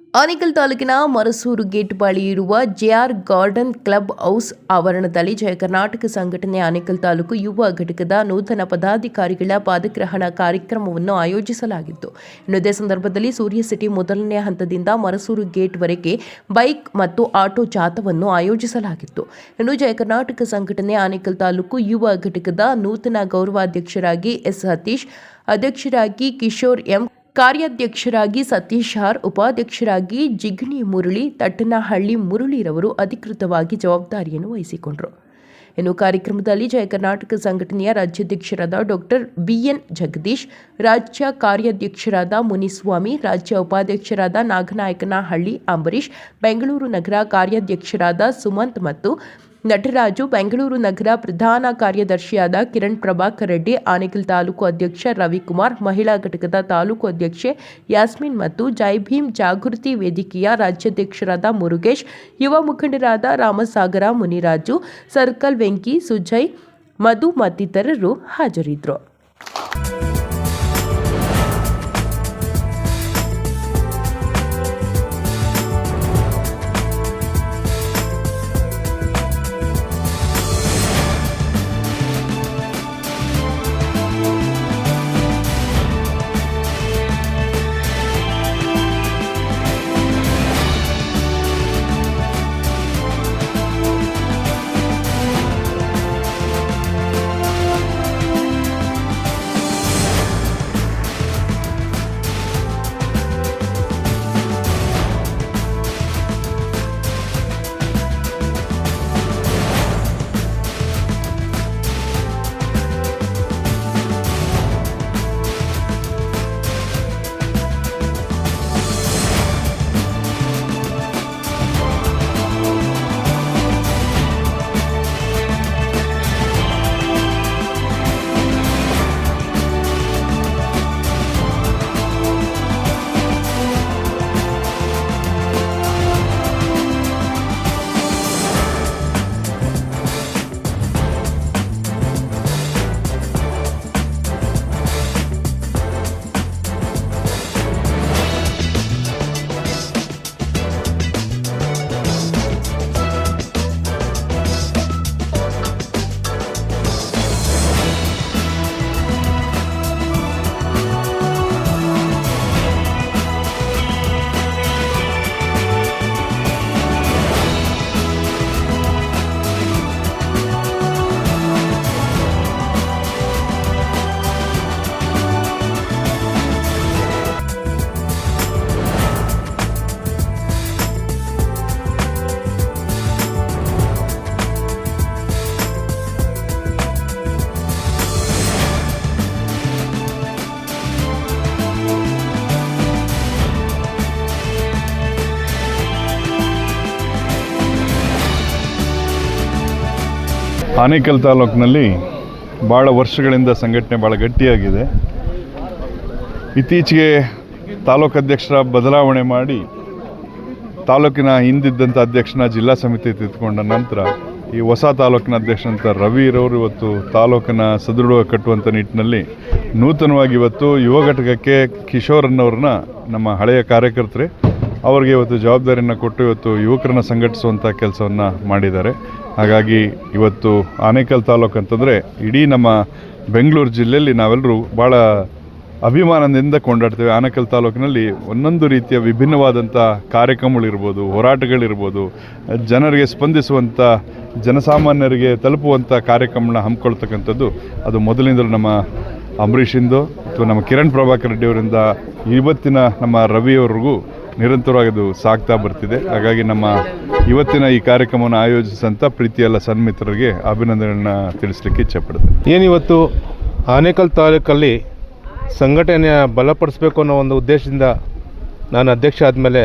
ಆನೇಕಲ್ ತಾಲೂಕಿನ ಮರಸೂರು ಗೇಟ್ ಬಳಿ ಇರುವ ಜೆಆರ್ ಗಾರ್ಡನ್ ಕ್ಲಬ್ ಹೌಸ್ ಆವರಣದಲ್ಲಿ ಜಯ ಕರ್ನಾಟಕ ಸಂಘಟನೆ ಆನೇಕಲ್ ತಾಲೂಕು ಯುವ ಘಟಕದ ನೂತನ ಪದಾಧಿಕಾರಿಗಳ ಪಾದಗ್ರಹಣ ಕಾರ್ಯಕ್ರಮವನ್ನು ಆಯೋಜಿಸಲಾಗಿತ್ತು. ಇದೇ ಸಂದರ್ಭದಲ್ಲಿ ಸೂರ್ಯ ಸಿಟಿ ಮೊದಲನೇ ಹಂತದಿಂದ ಮರಸೂರು ಗೇಟ್ ವರೆಗೆ ಬೈಕ್ ಮತ್ತು ಆಟೋ ಜಾಥಾವನ್ನು ಆಯೋಜಿಸಲಾಗಿತ್ತು. ಇನ್ನು ಜಯ ಕರ್ನಾಟಕ ಸಂಘಟನೆ ಆನೇಕಲ್ ತಾಲೂಕು ಯುವ ಘಟಕದ ನೂತನ ಗೌರವಾಧ್ಯಕ್ಷರಾಗಿ ಎಸ್ ಸತೀಶ್, ಅಧ್ಯಕ್ಷರಾಗಿ ಕಿಶೋರ್ ಎಂ, ಕಾರ್ಯಾಧ್ಯಕ್ಷರಾಗಿ ಸತೀಶ್ ಆರ್, ಉಪಾಧ್ಯಕ್ಷರಾಗಿ ಜಿಗಣಿ ಮುರಳಿ, ತಟ್ಟನಹಳ್ಳಿ ಮುರಳಿರವರು ಅಧಿಕೃತವಾಗಿ ಜವಾಬ್ದಾರಿಯನ್ನು ವಹಿಸಿಕೊಂಡರು. ಇನ್ನು ಕಾರ್ಯಕ್ರಮದಲ್ಲಿ ಜಯ ಕರ್ನಾಟಕ ಸಂಘಟನೆಯ ರಾಜ್ಯಾಧ್ಯಕ್ಷರಾದ ಡಾಕ್ಟರ್ ಬಿಎನ್ ಜಗದೀಶ್, ರಾಜ್ಯ ಕಾರ್ಯಾಧ್ಯಕ್ಷರಾದ ಮುನಿಸ್ವಾಮಿ, ರಾಜ್ಯ ಉಪಾಧ್ಯಕ್ಷರಾದ ನಾಗನಾಯಕನಹಳ್ಳಿ ಅಂಬರೀಶ್, ಬೆಂಗಳೂರು ನಗರ ಕಾರ್ಯಾಧ್ಯಕ್ಷರಾದ ಸುಮಂತ್ ಮತ್ತು ನಟರಾಜು, ಬೆಂಗಳೂರು ನಗರ ಪ್ರಧಾನ ಕಾರ್ಯದರ್ಶಿಯಾದ ಕಿರಣ್ ಪ್ರಭಾಕರ್ ರೆಡ್ಡಿ, ಆನೇಕಲ್ ತಾಲೂಕು ಅಧ್ಯಕ್ಷ ರವಿಕುಮಾರ್, ಮಹಿಳಾ ಘಟಕದ ತಾಲೂಕು ಅಧ್ಯಕ್ಷೆ ಯಾಸ್ಮಿನ್ ಮತ್ತು ಜೈ ಭೀಮ್ ಜಾಗೃತಿ ವೇದಿಕೆಯ ರಾಜ್ಯಾಧ್ಯಕ್ಷರಾದ ಮುರುಗೇಶ್, ಯುವ ಮುಖಂಡರಾದ ರಾಮಸಾಗರ, ಮುನಿರಾಜು, ಸರ್ಕಲ್ ವೆಂಕಿ, ಸುಜಯ್, ಮಧು ಮತ್ತಿತರರು ಹಾಜರಿದ್ದರು. ಆನೇಕಲ್ ತಾಲೂಕಿನಲ್ಲಿ ಭಾಳ ವರ್ಷಗಳಿಂದ ಸಂಘಟನೆ ಭಾಳ ಗಟ್ಟಿಯಾಗಿದೆ. ಇತ್ತೀಚೆಗೆ ತಾಲೂಕು ಅಧ್ಯಕ್ಷರ ಬದಲಾವಣೆ ಮಾಡಿ ತಾಲೂಕಿನ ಹಿಂದಿದ್ದಂಥ ಅಧ್ಯಕ್ಷನ ಜಿಲ್ಲಾ ಸಮಿತಿ ತೆಗೆದುಕೊಂಡ ನಂತರ ಈ ಹೊಸ ತಾಲೂಕಿನ ಅಧ್ಯಕ್ಷನಂತ ರವಿ ಇರೋರು ಇವತ್ತು ತಾಲೂಕಿನ ಸದೃಢ ಕಟ್ಟುವಂಥ ನಿಟ್ಟಿನಲ್ಲಿ ನೂತನವಾಗಿ ಇವತ್ತು ಯುವ ಘಟಕಕ್ಕೆ ಕಿಶೋರ್ ಅನ್ನೋರನ್ನ ನಮ್ಮ ಹಳೆಯ ಕಾರ್ಯಕರ್ತರೆ ಅವ್ರಿಗೆ ಇವತ್ತು ಜವಾಬ್ದಾರಿಯನ್ನು ಕೊಟ್ಟು ಇವತ್ತು ಯುವಕರನ್ನು ಸಂಘಟಿಸುವಂಥ ಕೆಲಸವನ್ನು ಮಾಡಿದ್ದಾರೆ. ಹಾಗಾಗಿ ಇವತ್ತು ಆನೇಕಲ್ ತಾಲೂಕು ಅಂತಂದರೆ ಇಡೀ ನಮ್ಮ ಬೆಂಗಳೂರು ಜಿಲ್ಲೆಯಲ್ಲಿ ನಾವೆಲ್ಲರೂ ಭಾಳ ಅಭಿಮಾನದಿಂದ ಕೊಂಡಾಡ್ತೇವೆ. ಆನೇಕಲ್ ತಾಲೂಕಿನಲ್ಲಿ ಒಂದೊಂದು ರೀತಿಯ ವಿಭಿನ್ನವಾದಂಥ ಕಾರ್ಯಕ್ರಮಗಳಿರ್ಬೋದು, ಹೋರಾಟಗಳಿರ್ಬೋದು, ಜನರಿಗೆ ಸ್ಪಂದಿಸುವಂಥ, ಜನಸಾಮಾನ್ಯರಿಗೆ ತಲುಪುವಂಥ ಕಾರ್ಯಕ್ರಮನ ಹಮ್ಮಿಕೊಳ್ತಕ್ಕಂಥದ್ದು ಅದು ಮೊದಲಿಂದಲೂ ನಮ್ಮ ಅಂಬರೀಷಿಂದು ಅಥವಾ ನಮ್ಮ ಕಿರಣ್ ಪ್ರಭಾಕರ್ ರೆಡ್ಡಿ ಅವರಿಂದ ಇವತ್ತಿನ ನಮ್ಮ ರವಿಯವರೆಗೂ ನಿರಂತರವಾಗಿ ಅದು ಸಾಗ್ತಾ ಬರ್ತಿದೆ. ಹಾಗಾಗಿ ನಮ್ಮ ಇವತ್ತಿನ ಈ ಕಾರ್ಯಕ್ರಮವನ್ನು ಆಯೋಜಿಸಿದಂಥ ಪ್ರೀತಿಯೆಲ್ಲ ಸನ್ಮಿತ್ರರಿಗೆ ಅಭಿನಂದನೆಗಳನ್ನ ತಿಳಿಸ್ಲಿಕ್ಕೆ ಇಚ್ಛೆಪಡ್ತೇನೆ. ಏನಿವತ್ತು ಆನೇಕಲ್ ತಾಲೂಕಲ್ಲಿ ಸಂಘಟನೆಯ ಬಲಪಡಿಸಬೇಕು ಅನ್ನೋ ಒಂದು ಉದ್ದೇಶದಿಂದ ನಾನು ಅಧ್ಯಕ್ಷ ಆದಮೇಲೆ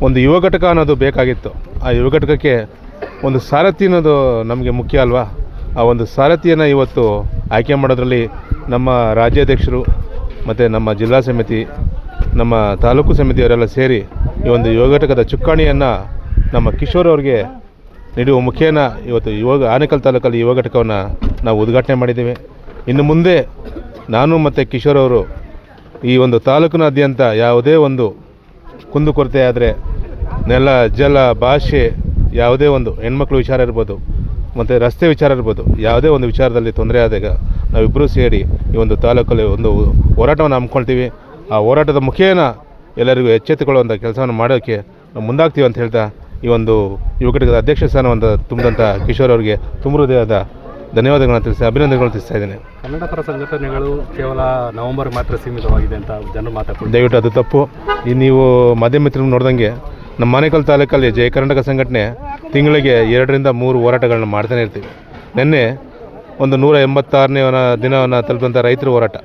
ಒಂದು ಯುವ ಘಟಕ ಅನ್ನೋದು ಬೇಕಾಗಿತ್ತು. ಆ ಯುವ ಘಟಕಕ್ಕೆ ಒಂದು ಸಾರಥಿ ಅನ್ನೋದು ನಮಗೆ ಮುಖ್ಯ ಅಲ್ವಾ. ಆ ಒಂದು ಸಾರಥಿಯನ್ನು ಇವತ್ತು ಆಯ್ಕೆ ಮಾಡೋದ್ರಲ್ಲಿ ನಮ್ಮ ರಾಜ್ಯಾಧ್ಯಕ್ಷರು ಮತ್ತು ನಮ್ಮ ಜಿಲ್ಲಾ ಸಮಿತಿ, ನಮ್ಮ ತಾಲೂಕು ಸಮಿತಿಯವರೆಲ್ಲ ಸೇರಿ ಈ ಒಂದು ಯುವ ಘಟಕದ ಚುಕ್ಕಾಣಿಯನ್ನು ನಮ್ಮ ಕಿಶೋರ್ ಅವ್ರಿಗೆ ನೀಡುವ ಮುಖೇನ ಇವತ್ತು ಆನೇಕಲ್ ತಾಲೂಕಲ್ಲಿ ಯುವ ಘಟಕವನ್ನು ನಾವು ಉದ್ಘಾಟನೆ ಮಾಡಿದ್ದೇವೆ. ಇನ್ನು ಮುಂದೆ ನಾನು ಮತ್ತು ಕಿಶೋರ್ ಅವರು ಈ ಒಂದು ತಾಲೂಕಿನಾದ್ಯಂತ ಯಾವುದೇ ಒಂದು ಕುಂದುಕೊರತೆ ಆದರೆ ನೆಲ, ಜಲ, ಭಾಷೆ, ಯಾವುದೇ ಒಂದು ಹೆಣ್ಮಕ್ಳು ವಿಚಾರ ಇರ್ಬೋದು, ಮತ್ತು ರಸ್ತೆ ವಿಚಾರ ಇರ್ಬೋದು, ಯಾವುದೇ ಒಂದು ವಿಚಾರದಲ್ಲಿ ತೊಂದರೆ ಆದಾಗ ನಾವಿಬ್ಬರೂ ಸೇರಿ ಈ ಒಂದು ತಾಲೂಕಲ್ಲಿ ಒಂದು ಹೋರಾಟವನ್ನು ಹಮ್ಮಿಕೊಳ್ತೀವಿ. ಆ ಹೋರಾಟದ ಮುಖೇನ ಎಲ್ಲರಿಗೂ ಎಚ್ಚೆತ್ತುಕೊಳ್ಳುವಂಥ ಕೆಲಸವನ್ನು ಮಾಡೋಕ್ಕೆ ನಾವು ಮುಂದಾಗ್ತೀವಿ ಅಂತ ಹೇಳ್ತಾ, ಈ ಒಂದು ಯುವ ಘಟಕದ ಅಧ್ಯಕ್ಷ ಸ್ಥಾನವನ್ನು ತುಂಬಿದಂಥ ಕಿಶೋರ್ ಅವರಿಗೆ ತುಂಬ ಹೃದಯದ ಧನ್ಯವಾದಗಳನ್ನು ತಿಳಿಸಿ ಅಭಿನಂದನೆಗಳನ್ನು ತಿಳಿಸ್ತಾ ಇದ್ದೇನೆ. ಕನ್ನಡ ಪರ ಸಂಘಟನೆಗಳು ಕೇವಲ ನವೆಂಬರ್ ಮಾತ್ರ ಸೀಮಿತವಾಗಿದೆ ಅಂತ ಜನರು ಮಾತಾಡ್ತಾರೆ. ದಯವಿಟ್ಟು ಅದು ತಪ್ಪು. ಈ ನೀವು ಮಾಧ್ಯಮ ಮಿತ್ರರು ನೋಡ್ದಂಗೆ ನಮ್ಮ ಆನೇಕಲ್ ತಾಲೂಕಲ್ಲಿ ಜಯ ಕರ್ನಾಟಕ ಸಂಘಟನೆ ತಿಂಗಳಿಗೆ 2 ರಿಂದ 3 ಹೋರಾಟಗಳನ್ನ ಮಾಡ್ತಾನೆ ಇರ್ತೀವಿ. ನಿನ್ನೆ ಒಂದು 186ನೇ ದಿನವನ್ನು ತಲುಪಿದಂಥ ರೈತರ ಹೋರಾಟ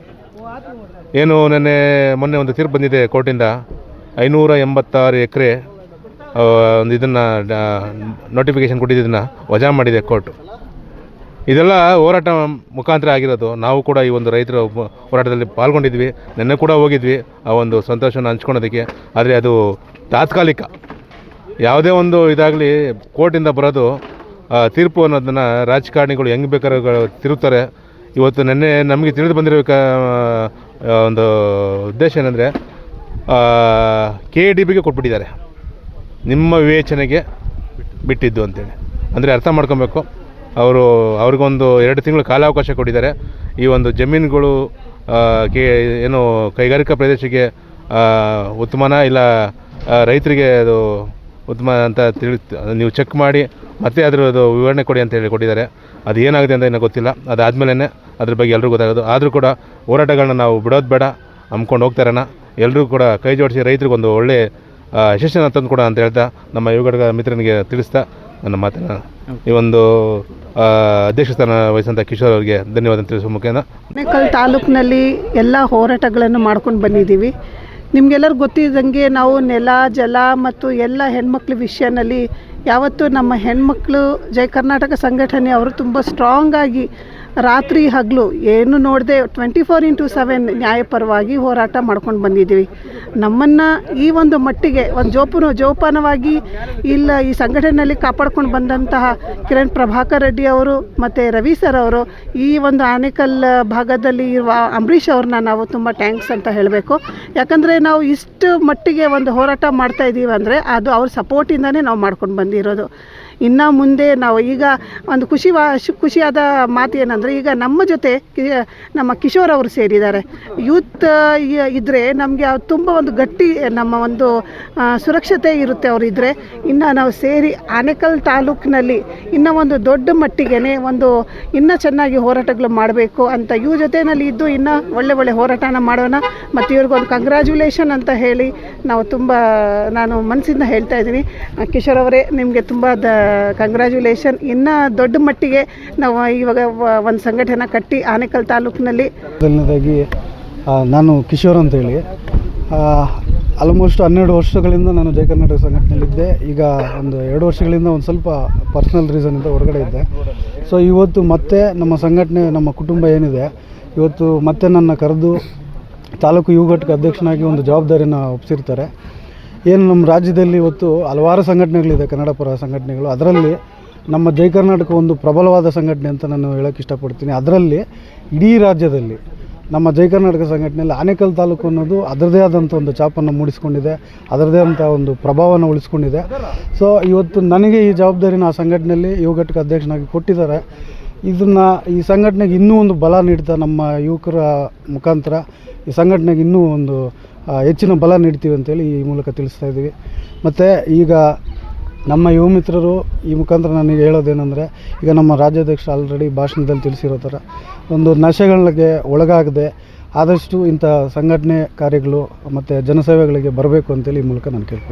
ಏನು, ಮೊನ್ನೆ ಒಂದು ತೀರ್ಪು ಬಂದಿದೆ ಕೋರ್ಟಿಂದ. 586 ಎಕರೆ ಒಂದು ಇದನ್ನು ನೋಟಿಫಿಕೇಷನ್ ಕೊಟ್ಟಿದ್ದನ್ನು ವಜಾ ಮಾಡಿದೆ ಕೋರ್ಟು. ಇದೆಲ್ಲ ಹೋರಾಟ ಮುಖಾಂತರ ಆಗಿರೋದು. ನಾವು ಕೂಡ ಈ ಒಂದು ರೈತರ ಹೋರಾಟದಲ್ಲಿ ಪಾಲ್ಗೊಂಡಿದ್ವಿ. ನಿನ್ನೆ ಕೂಡ ಹೋಗಿದ್ವಿ ಆ ಒಂದು ಸಂತೋಷವನ್ನು ಹಂಚ್ಕೊಳೋದಕ್ಕೆ. ಆದರೆ ಅದು ತಾತ್ಕಾಲಿಕ. ಯಾವುದೇ ಒಂದು ಇದಾಗಲಿ ಕೋರ್ಟಿಂದ ಬರೋದು ತೀರ್ಪು ಅನ್ನೋದನ್ನು ರಾಜಕಾರಣಿಗಳು ಹೆಂಗೆ ಬೇಕಾದ್ರೂ ತಿರುಗ್ತಾರೆ. ಇವತ್ತು ನಿನ್ನೆ ನಮಗೆ ತಿಳಿದು ಬಂದಿರೋ ಒಂದು ಉದ್ದೇಶ ಏನಂದರೆ KDBಗೆ ಕೊಟ್ಬಿಟ್ಟಿದ್ದಾರೆ, ನಿಮ್ಮ ವಿವೇಚನೆಗೆ ಬಿಟ್ಟಿದ್ದು ಅಂತೇಳಿ. ಅಂದರೆ ಅರ್ಥ ಮಾಡ್ಕೊಬೇಕು. ಅವ್ರಿಗೊಂದು 2 ತಿಂಗಳು ಕಾಲಾವಕಾಶ ಕೊಟ್ಟಿದ್ದಾರೆ. ಈ ಒಂದು ಜಮೀನುಗಳು ಏನು ಕೈಗಾರಿಕಾ ಪ್ರದೇಶಕ್ಕೆ ಉತ್ತಮನ ಇಲ್ಲ ರೈತರಿಗೆ ಅದು ಉತ್ತಮ ಅಂತ ನೀವು ಚೆಕ್ ಮಾಡಿ ಮತ್ತೆ ಅದರದ್ದು ವಿವರಣೆ ಕೊಡಿ ಅಂತ ಹೇಳಿ ಕೊಟ್ಟಿದ್ದಾರೆ. ಅದು ಏನಾಗಿದೆ ಅಂತ ಇನ್ನೂ ಗೊತ್ತಿಲ್ಲ. ಅದಾದಮೇಲೆ ಅದ್ರ ಬಗ್ಗೆ ಎಲ್ರಿಗೂ ಗೊತ್ತಾಗೋದು. ಆದರೂ ಕೂಡ ಹೋರಾಟಗಳನ್ನ ನಾವು ಬಿಡೋದು ಬೇಡ, ಹಮ್ಮಿಕೊಂಡು ಹೋಗ್ತಾರಣ. ಎಲ್ಲರೂ ಕೂಡ ಕೈ ಜೋಡಿಸಿ ರೈತರಿಗೊಂದು ಒಳ್ಳೆ ಯಶಸ್ಸನ್ನು ತಂದು ಕೊಡ ಅಂತ ಹೇಳ್ತಾ ನಮ್ಮ ಯುವ ಘಟಕ ಮಿತ್ರನಿಗೆ ತಿಳಿಸ್ತಾ ನನ್ನ ಮಾತನ್ನು ಈ ಒಂದು ಅಧ್ಯಕ್ಷ ಸ್ಥಾನ ವಹಿಸಿದಂಥ ಕಿಶೋರ್ ಅವರಿಗೆ ಧನ್ಯವಾದ ತಿಳಿಸುವ ಮುಖೇನ ಆನೇಕಲ್ ತಾಲೂಕಿನಲ್ಲಿ ಎಲ್ಲ ಹೋರಾಟಗಳನ್ನು ಮಾಡ್ಕೊಂಡು ಬಂದಿದ್ದೀವಿ. ನಿಮಗೆಲ್ಲರಿಗೂ ಗೊತ್ತಿದ್ದಂಗೆ ನಾವು ನೆಲ, ಜಲ ಮತ್ತು ಎಲ್ಲ ಹೆಣ್ಮಕ್ಳ ವಿಷಯದಲ್ಲಿ ಯಾವತ್ತೂ ನಮ್ಮ ಹೆಣ್ಮಕ್ಳು ಜಯ ಕರ್ನಾಟಕ ಸಂಘಟನೆ ಅವರು ತುಂಬ ಸ್ಟ್ರಾಂಗಾಗಿ ರಾತ್ರಿ ಹಗಲು ಏನು ನೋಡದೆ 24/7 ನ್ಯಾಯಪರವಾಗಿ ಹೋರಾಟ ಮಾಡ್ಕೊಂಡು ಬಂದಿದ್ದೀವಿ. ನಮ್ಮನ್ನು ಈ ಒಂದು ಮಟ್ಟಿಗೆ ಒಂದು ಜೋಪಾನವಾಗಿ ಈ ಸಂಘಟನೆಯಲ್ಲಿ ಕಾಪಾಡ್ಕೊಂಡು ಬಂದಂತಹ ಕಿರಣ್ ಪ್ರಭಾಕರ್ ರೆಡ್ಡಿ ಅವರು ಮತ್ತು ರವಿ ಸರ್ ಅವರು, ಈ ಒಂದು ಆನೇಕಲ್ ಭಾಗದಲ್ಲಿ ಇರುವ ಅಂಬರೀಷ್ ಅವ್ರನ್ನ ನಾವು ತುಂಬ ಥ್ಯಾಂಕ್ಸ್ ಅಂತ ಹೇಳಬೇಕು. ಯಾಕಂದರೆ ನಾವು ಇಷ್ಟು ಮಟ್ಟಿಗೆ ಒಂದು ಹೋರಾಟ ಮಾಡ್ತಾ ಇದ್ದೀವಿ ಅಂದರೆ ಅದು ಅವ್ರ ಸಪೋರ್ಟಿಂದನೇ ನಾವು ಮಾಡ್ಕೊಂಡು ಬಂದಿರೋದು. ಇನ್ನು ಮುಂದೆ ನಾವು ಈಗ ಒಂದು ಖುಷಿಯಾದ ಮಾತು ಏನಂದರೆ, ಈಗ ನಮ್ಮ ಜೊತೆ ನಮ್ಮ ಕಿಶೋರ್ ಅವರು ಸೇರಿದ್ದಾರೆ. ಯೂತ್ ಇದ್ದರೆ ನಮಗೆ ತುಂಬ ಒಂದು ಗಟ್ಟಿ ನಮ್ಮ ಒಂದು ಸುರಕ್ಷತೆ ಇರುತ್ತೆ ಅವರಿದ್ದರೆ. ಇನ್ನು ನಾವು ಸೇರಿ ಆನೇಕಲ್ ತಾಲೂಕಿನಲ್ಲಿ ಇನ್ನೂ ಒಂದು ದೊಡ್ಡ ಮಟ್ಟಿಗೆ ಒಂದು ಇನ್ನೂ ಚೆನ್ನಾಗಿ ಹೋರಾಟಗಳು ಮಾಡಬೇಕು ಅಂತ ಇವ್ರ ಜೊತೆಯಲ್ಲಿ ಇದ್ದು ಇನ್ನೂ ಒಳ್ಳೆ ಹೋರಾಟನ ಮಾಡೋಣ. ಮತ್ತು ಇವ್ರಿಗೊಂದು ಕಂಗ್ರ್ಯಾಚುಲೇಷನ್ ಅಂತ ಹೇಳಿ ನಾನು ಮನಸ್ಸಿಂದ ಹೇಳ್ತಾ ಇದ್ದೀನಿ. ಕಿಶೋರ್ ಅವರೇ, ನಿಮಗೆ ತುಂಬ ಕಂಗ್ರ್ಯಾಚುಲೇಷನ್. ಇನ್ನೂ ದೊಡ್ಡ ಮಟ್ಟಿಗೆ ನಾವು ಇವಾಗ ಒಂದು ಸಂಘಟನೆ ಕಟ್ಟಿ ಆನೇಕಲ್ ತಾಲೂಕಿನಲ್ಲಿ. ಮೊದಲನೇದಾಗಿ ನಾನು ಕಿಶೋರ್ ಅಂತೇಳಿ ಆಲ್ಮೋಸ್ಟ್ 12 ವರ್ಷಗಳಿಂದ ನಾನು ಜಯ ಕರ್ನಾಟಕ ಸಂಘಟನೆಯಲ್ಲಿದ್ದೆ. ಈಗ ಒಂದು 2 ವರ್ಷಗಳಿಂದ ಒಂದು ಸ್ವಲ್ಪ ಪರ್ಸ್ನಲ್ ರೀಸನಿಂದ ಹೊರಗಡೆ ಇದ್ದೆ. ಸೊ ಇವತ್ತು ಮತ್ತೆ ನಮ್ಮ ಸಂಘಟನೆ, ನಮ್ಮ ಕುಟುಂಬ ಏನಿದೆ, ಇವತ್ತು ಮತ್ತೆ ನನ್ನ ಕರೆದು ತಾಲೂಕು ಯುವ ಘಟಕ ಅಧ್ಯಕ್ಷನಾಗಿ ಒಂದು ಜವಾಬ್ದಾರಿನ ಒಪ್ಪಿಸಿರ್ತಾರೆ. ಏನು ನಮ್ಮ ರಾಜ್ಯದಲ್ಲಿ ಇವತ್ತು ಹಲವಾರು ಸಂಘಟನೆಗಳಿದೆ, ಕನ್ನಡ ಪರ ಸಂಘಟನೆಗಳು. ಅದರಲ್ಲಿ ನಮ್ಮ ಜಯ ಕರ್ನಾಟಕ ಒಂದು ಪ್ರಬಲವಾದ ಸಂಘಟನೆ ಅಂತ ನಾನು ಹೇಳೋಕ್ಕೆ ಇಷ್ಟಪಡ್ತೀನಿ. ಅದರಲ್ಲಿ ಇಡೀ ರಾಜ್ಯದಲ್ಲಿ ನಮ್ಮ ಜಯ ಕರ್ನಾಟಕ ಸಂಘಟನೆಯಲ್ಲಿ ಆನೇಕಲ್ ತಾಲೂಕು ಅನ್ನೋದು ಅದರದೇ ಆದಂಥ ಒಂದು ಛಾಪನ್ನು ಮೂಡಿಸ್ಕೊಂಡಿದೆ, ಅದರದೇ ಆದಂಥ ಒಂದು ಪ್ರಭಾವವನ್ನು ಉಳಿಸ್ಕೊಂಡಿದೆ. ಸೊ ಇವತ್ತು ನನಗೆ ಈ ಜವಾಬ್ದಾರಿನ ಆ ಸಂಘಟನೆಯಲ್ಲಿ ಯುವ ಘಟಕ ಅಧ್ಯಕ್ಷನಾಗಿ ಕೊಟ್ಟಿದ್ದಾರೆ. ಈ ಸಂಘಟನೆಗೆ ಇನ್ನೂ ಒಂದು ಬಲ ನೀಡ್ತಾ ನಮ್ಮ ಯುವಕರ ಮುಖಾಂತರ ಈ ಸಂಘಟನೆಗೆ ಇನ್ನೂ ಒಂದು ಹೆಚ್ಚಿನ ಬಲ ನೀಡ್ತೀವಿ ಅಂತೇಳಿ ಈ ಮೂಲಕ ತಿಳಿಸ್ತಾ ಇದ್ದೀವಿ. ಮತ್ತು ಈಗ ನಮ್ಮ ಯುವ ಮಿತ್ರರು ಈ ಮುಖಾಂತರ ನನಗೆ ಹೇಳೋದೇನೆಂದರೆ, ಈಗ ನಮ್ಮ ರಾಜ್ಯಾಧ್ಯಕ್ಷರು ಆಲ್ರೆಡಿ ಭಾಷಣದಲ್ಲಿ ತಿಳಿಸಿರೋ ಥರ ಒಂದು ನಶೆಗಳಿಗೆ ಒಳಗಾಗದೆ ಆದಷ್ಟು ಇಂಥ ಸಂಘಟನೆ ಕಾರ್ಯಗಳು ಮತ್ತು ಜನಸೇವೆಗಳಿಗೆ ಬರಬೇಕು ಅಂತೇಳಿ ಈ ಮೂಲಕ ನಾನು ಕೇಳ್ತೀನಿ.